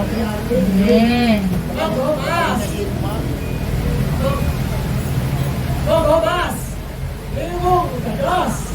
Nggih. Monggo Mas. Monggo Mas. Bingung terus.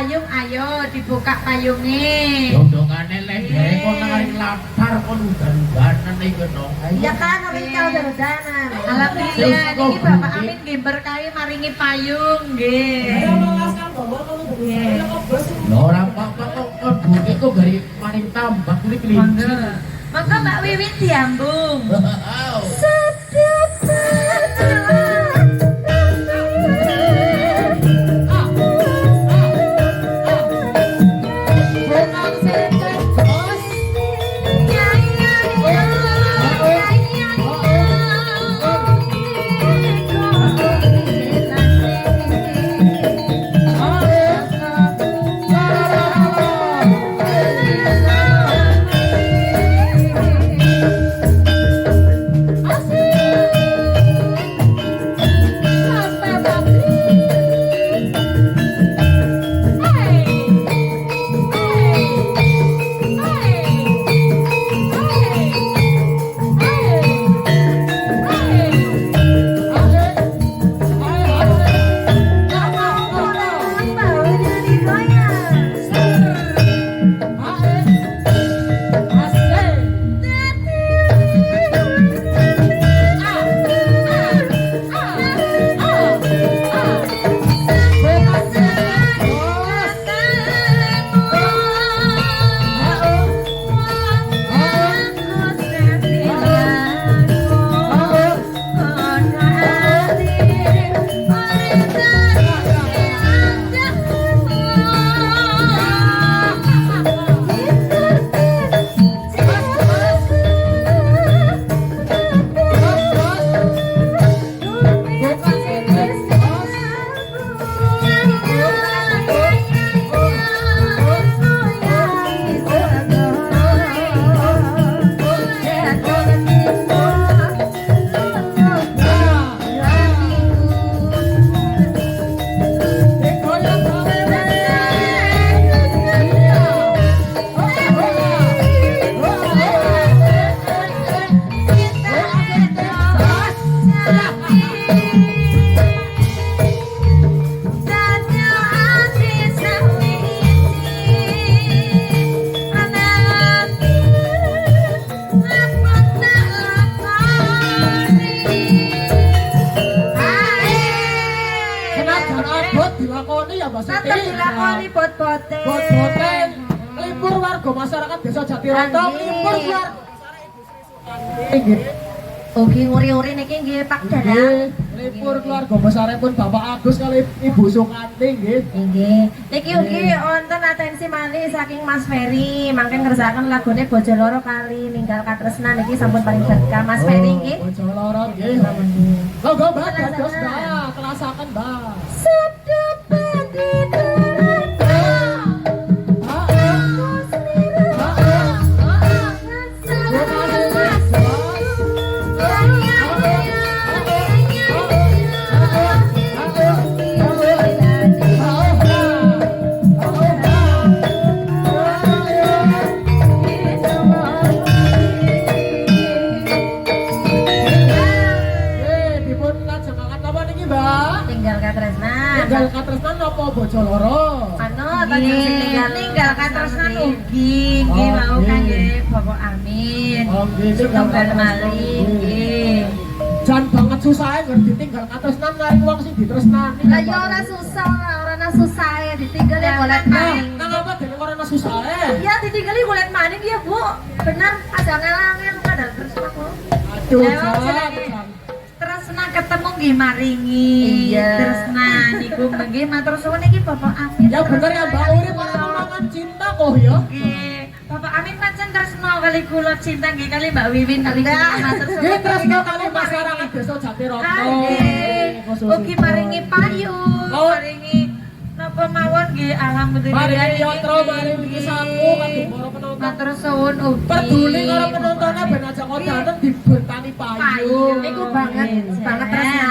payung, ayo dibuka payungnya. Dondongane leh kok nang lapar kon udan-udanan iki no. Ya kan awit kau udan-udanan. Alhamdulillah niki Bapak Amin nggih berkahi maringi payung nggih. Lho ora apa-apa kok bukit kok gari maring tambah kuwi kelinci. Maka Mbak Wiwin diambung. boten. Bot-boten libur warga masyarakat Desa Jatiroto, libur keluarga nggih. Ugi nguri-uri niki nggih Pak Dadang. Nggih, libur keluarga besaripun Bapak Agus kali Ibu Sukanti nggih. Nggih. Niki ugi wonten atensi malih saking Mas Ferry, mangke ngersakaken lagune Bojo Loro kali ninggal katresnan niki sampun paling berkah Mas Ferry nggih. Bojo Loro nggih. Monggo Mbak, dados Mbak, telasaken Mbak. Sabda pagi duraka. Tinggal katresnan. Tinggal katresnan napa Bojo Loro? Anu tanjung sing tinggal katresnan ugi nggih mau kangge Bapak Amin. Oh nggih, Setunggal malih nggih. Jan banget susah ngerti tinggal katresnan nari wong sing ditresnani. Lah ya ora susah, ora ana susah ya ditinggal ya golek maning. Nang apa dene ora ana susah Ya ditinggali golek maning ya, Bu. Bener aja ngelangen kadal terus aku. Aduh, Ya, Jan. Tresna ketemu nggih maringi. Iya. Tresna niku nggih matur suwun iki Bapak Amin. Ya bener ya Mbak Urip ora ngomongan cinta kok ya. Nggih. Bapak Amin pancen tresna kali kula cinta nggih kali Mbak Wiwin kali kula matur suwun. Nggih tresno kali masyarakat Desa Jatiroto. Nggih. Ugi maringi payung, Oh. maringi napa mawon nggih alhamdulillah. Maringi yatra, maringi saku kagem para penonton. Matur suwun ugi. Peduli karo penontonnya ben aja kodanen dibentani payung. Niku banget, banget tresna